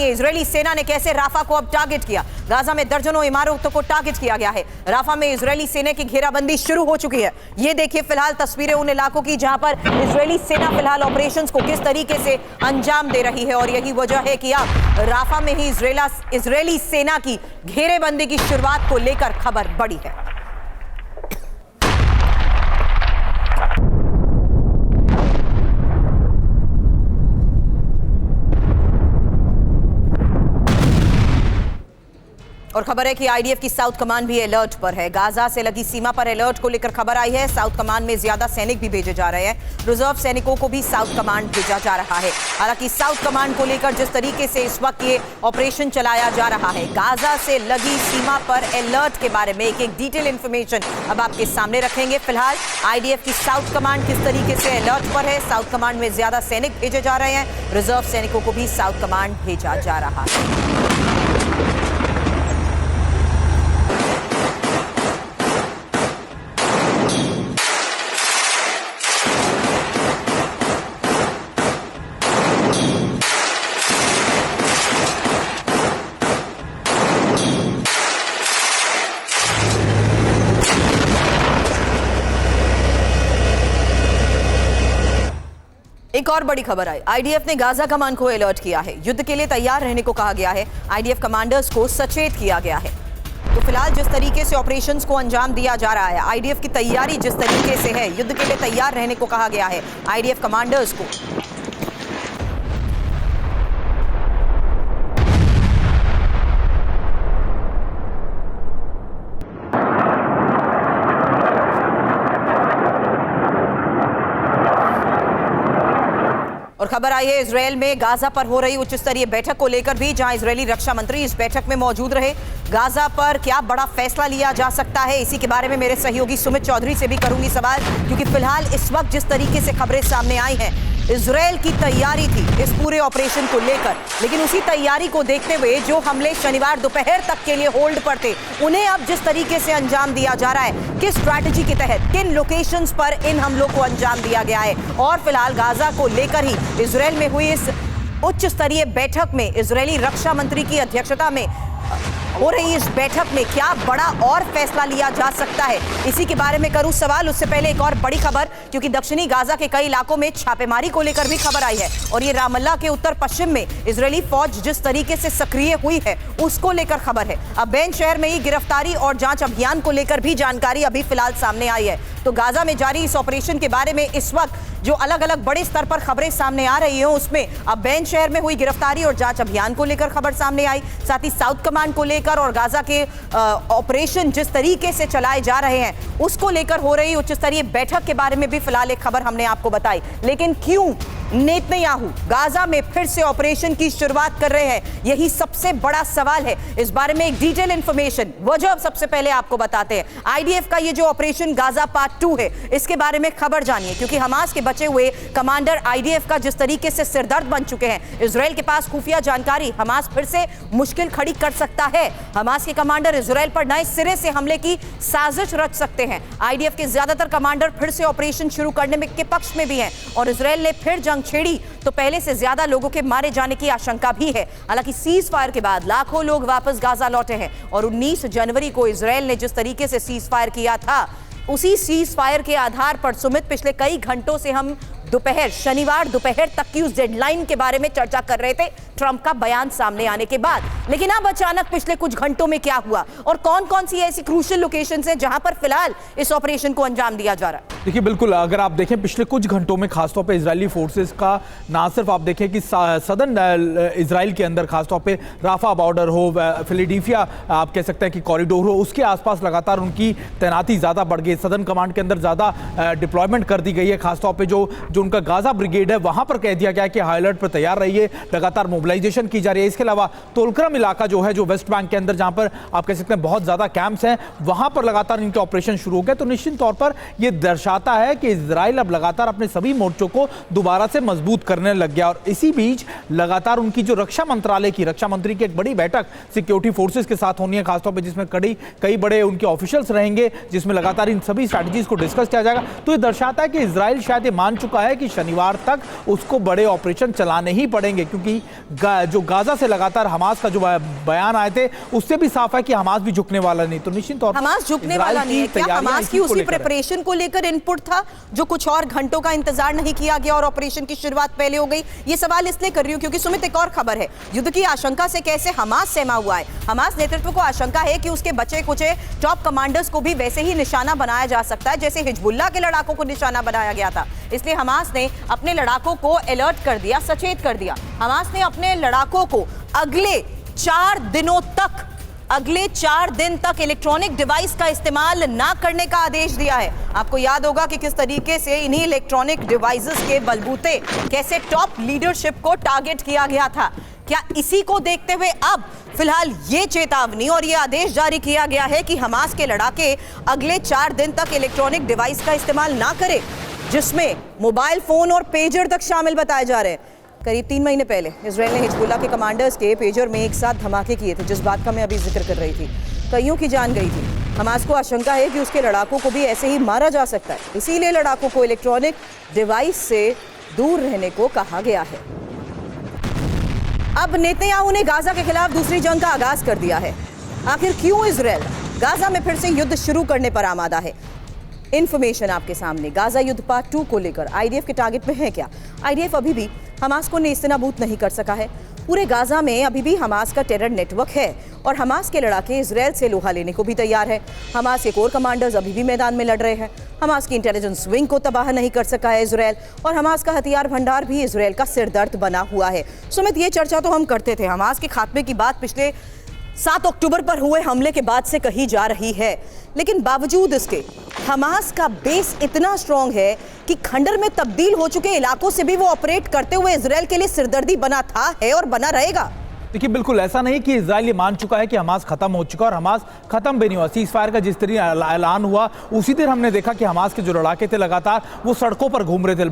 जानिए इजरायली सेना ने कैसे राफा को अब टारगेट किया। गाजा में दर्जनों इमारतों को टारगेट किया गया है। राफा में इजरायली सेना की घेराबंदी शुरू हो चुकी है। ये देखिए फिलहाल तस्वीरें उन इलाकों की जहां पर इजरायली सेना फिलहाल ऑपरेशंस को किस तरीके से अंजाम दे रही है, और यही वजह है कि अब राफा में ही इजरायली सेना की घेरेबंदी की शुरुआत को लेकर खबर बड़ी है। और खबर है कि आईडीएफ की साउथ कमांड भी अलर्ट पर है। गाजा से लगी सीमा पर अलर्ट को लेकर खबर आई है। साउथ कमांड में ज्यादा सैनिक भी भेजे जा रहे हैं। रिजर्व सैनिकों को भी साउथ कमांड भेजा जा रहा है। हालांकि साउथ कमांड को लेकर जिस तरीके से इस वक्त ये ऑपरेशन चलाया जा रहा है, गाजा से लगी सीमा पर अलर्ट के बारे में एक डिटेल इंफॉर्मेशन अब आपके सामने रखेंगे। फिलहाल आईडीएफ की साउथ कमांड किस तरीके से अलर्ट पर है, साउथ कमांड में ज्यादा सैनिक भेजे जा रहे हैं, रिजर्व सैनिकों को भी साउथ कमांड भेजा जा रहा है। एक और बड़ी खबर आई, आईडीएफ ने गाजा कमान को अलर्ट किया है। युद्ध के लिए तैयार रहने को कहा गया है। आईडीएफ कमांडर्स को सचेत किया गया है। तो फिलहाल जिस तरीके से ऑपरेशंस को अंजाम दिया जा रहा है, आईडीएफ की तैयारी जिस तरीके से है, युद्ध के लिए तैयार रहने को कहा गया है आईडीएफ कमांडर्स को। और खबर आई है इजरायल में गाजा पर हो रही उच्च स्तरीय बैठक को लेकर भी, जहां इजरायली रक्षा मंत्री इस बैठक में मौजूद रहे। गाजा पर क्या बड़ा फैसला लिया जा सकता है, इसी के बारे में मेरे सहयोगी सुमित चौधरी से भी करूंगी सवाल, क्योंकि फिलहाल इस वक्त जिस तरीके से खबरें सामने आई हैं, इजरायल की तैयारी थी इस पूरे ऑपरेशन को लेकर, लेकिन उसी तैयारी को देखते हुए जो हमले शनिवार दोपहर तक के लिए होल्ड पर थे, उन्हें अब जिस तरीके से अंजाम दिया जा रहा है, किस स्ट्रैटेजी के तहत किन लोकेशंस पर इन हमलों को अंजाम दिया गया है, और फिलहाल गाजा को लेकर ही इजरायल में हुई इस उच्च स्तरीय बैठक में इजरायली रक्षा मंत्री की अध्यक्षता में हो रही इस बैठक में क्या बड़ा और फैसला लिया जा सकता है, इसी के बारे में करूं सवाल। उससे पहले एक और बड़ी खबर, क्योंकि दक्षिणी गाजा के कई इलाकों में छापेमारी को लेकर भी खबर आई है, और ये रामल्ला के उत्तर पश्चिम में इजरायली फौज जिस तरीके से सक्रिय हुई है उसको लेकर खबर है। अब बेन शहर में ही गिरफ्तारी और जांच अभियान को लेकर भी जानकारी अभी फिलहाल सामने आई है। तो गाजा में जारी इस ऑपरेशन के बारे में इस वक्त जो अलग अलग बड़े स्तर पर खबरें सामने आ रही हैं, उसमें अब बेन शहर में हुई गिरफ्तारी और जांच अभियान को लेकर खबर सामने आई, साथ ही साउथ कमांड को लेकर और गाजा के ऑपरेशन जिस तरीके से चलाए जा रहे हैं उसको लेकर हो रही उच्च स्तरीय बैठक के बारे में भी फिलहाल एक खबर हमने आपको बताई। लेकिन क्यों नेतन्याहू गाजा में फिर से ऑपरेशन की शुरुआत कर रहे हैं, यही सबसे बड़ा सवाल है। इस बारे में एक डिटेल इंफॉर्मेशन वजह सबसे पहले आपको बताते हैं। आईडीएफ का ये जो ऑपरेशन गाजा पार्ट 2 है, इसके बारे में खबर जानिए, क्योंकि हमास के बचे हुए कमांडर आईडीएफ का जिस तरीके से सिरदर्द बन चुके हैं। इजरायल के पास खुफिया जानकारी हमास फिर से मुश्किल खड़ी कर सकता है। हमास के कमांडर इजरायल पर नए सिरे से हमले की साजिश रच सकते हैं। आईडीएफ के ज्यादातर कमांडर फिर से ऑपरेशन शुरू करने के पक्ष में भी हैं, और इजरायल ने फिर जंग छेड़ी तो पहले से ज्यादा लोगों के मारे जाने की आशंका भी है। हालांकि सीज फायर के बाद लाखों लोग वापस गाजा लौटे हैं, और 19 जनवरी को इजरायल ने जिस तरीके से सीज फायर किया था, उसी सीज फायर के आधार पर सुमित पिछले कई घंटों से हम शनिवार दोपहर तक की उस डेडलाइन के बारे में चर्चा कर रहे थे, ट्रंप का बयान सामने आने के बाद। लेकिन अब अचानक पिछले कुछ घंटों में क्या हुआ, और कौन कौन सी ऐसी क्रूशियल लोकेशंस हैं जहां पर फिलहाल इस ऑपरेशन को अंजाम दिया जा रहा है? देखिए बिल्कुल, अगर आप देखें पिछले कुछ घंटों में खासतौर पे इजरायली फोर्सेस का, ना सिर्फ आप देखें कि सदर्न इजराइल के अंदर खासतौर पे राफा बॉर्डर हो, फिलाडेल्फिया आप कह सकते हैं कि कॉरिडोर हो, उसके आसपास लगातार उनकी तैनाती ज़्यादा बढ़ गई। सदर्न कमांड के अंदर ज़्यादा डिप्लॉयमेंट कर दी गई है। खासतौर पर जो उनका गाजा ब्रिगेड है वहां पर कह दिया गया है कि हाई अलर्ट पर तैयार रहिए, लगातार मोबिलाइजेशन की जा रही है। इसके अलावा तोलक्रम इलाका जो है, जो वेस्ट बैंक के अंदर जहां पर आप कह सकते हैं बहुत ज्यादा कैंप्स हैं, वहां पर लगातार इनके ऑपरेशन शुरू हो गए। तो निश्चित तौर पर यह दर्शाता है कि इजराइल अब लगातार अपने सभी मोर्चों को दोबारा से मजबूत करने लग गया। और इसी बीच लगातार उनकी जो रक्षा मंत्रालय की, रक्षा मंत्री की एक बड़ी बैठक सिक्योरिटी फोर्सेस के साथ होनी है, खासतौर पर जिसमें कई बड़े उनके ऑफिशियल्स रहेंगे, जिसमें लगातार इन सभी स्ट्रैटेजीज को डिस्कस किया जाएगा। तो यह दर्शाता है कि इजराइल शायद ये मान चुका है है कि शनिवार तक उसको बड़े ऑपरेशन चलाने ही पड़ेंगे, क्योंकि जो गाजा से लगातार हमास का जो बयान आए थे उससे भी साफ है कि हमास भी झुकने वाला नहीं। तो निश्चित तौर पर हमास झुकने वाला नहीं है। क्या हमास की उसी प्रिपरेशन को लेकर इनपुट था जो कुछ और घंटों का इंतजार नहीं किया गया और ऑपरेशन की शुरुआत पहले हो गई? ये सवाल इसलिए कर रही हूं क्योंकि सुमित, एक और खबर है, युद्ध की आशंका से कैसे हमास सहमा हुआ है। हमास नेतृत्व को आशंका है कि उसके बचे कुचे टॉप कमांडर्स को भी वैसे ही निशाना बनाया जा सकता है जैसे हिजबुल्लाह के लड़ाकों को निशाना बनाया गया था। इसलिए हमास ने अपने लड़ाकों को अलर्ट कर दिया, सचेत कर दिया। हमास ने अपने लड़ाकों को अगले 4 दिन तक इलेक्ट्रॉनिक डिवाइस का इस्तेमाल ना करने का आदेश दिया है। आपको याद होगा कि किस तरीके से इन्हीं इलेक्ट्रॉनिक डिवाइसेस के बलबूते कैसे टॉप लीडरशिप को टारगेट किया गया था। क्या इसी को देखते हुए अब फिलहाल ये चेतावनी और ये आदेश जारी किया गया है कि हमास के लड़ाके अगले 4 दिन तक इलेक्ट्रॉनिक डिवाइस का इस्तेमाल ना करें, जिसमें मोबाइल फोन और पेजर तक शामिल बताए जा रहे हैं। करीब 3 महीने पहले इजराइल ने हिजबुल्लाह के कमांडर्स के पेजर में एक साथ धमाके किए थे, जिस बात का मैं अभी जिक्र कर रही थी। कईयों की जान गई थी। हमास को आशंका है कि उसके लड़ाकों को भी ऐसे ही मारा जा सकता है, इसीलिए लड़ाकों को इलेक्ट्रॉनिक डिवाइस से दूर रहने को कहा गया है। अब नेतन्याहू ने गाजा के खिलाफ दूसरी जंग का आगाज कर दिया है। आखिर क्यों इजराइल गाजा में फिर से युद्ध शुरू करने पर आमादा है? इंफॉर्मेशन आपके सामने। गाजा युद्ध पार्ट 2 को लेकर आईडीएफ के टारगेट में है क्या? आईडीएफ अभी भी हमास को नेस्तनाबूद नहीं कर सका है। पूरे गाजा में अभी भी हमास का टेरर नेटवर्क है और हमास के लड़ाके इजराइल से लोहा लेने को भी तैयार है। हमास के कोर कमांडर्स अभी भी मैदान में लड़ रहे हैं। हमास की इंटेलिजेंस विंग को तबाह नहीं कर सका है इजराइल, और हमास का हथियार भंडार भी इजराइल का सिरदर्द बना हुआ है। सुमित, ये चर्चा तो हम करते थे, हमास के खात्मे की बात पिछले 7 अक्टूबर पर हुए हमले के बाद से कही जा रही है, लेकिन बावजूद इसके हमास का बेस इतना स्ट्रांग है कि खंडर में तब्दील हो चुके इलाकों से भी वो ऑपरेट करते हुए इजराइल के लिए सिरदर्दी बना था, है और बना रहेगा। देखिए, बिल्कुल ऐसा नहीं कि इजराइल ये मान चुका है कि हमास खत्म हो चुका, और हमास खत्म भी नहीं हुआ। सीज फायर का जिस तरह ऐलान हुआ उसी दिन हमने देखा कि हमास के जो लड़ाके थे लगातार वो सड़कों पर घूम रहे थे।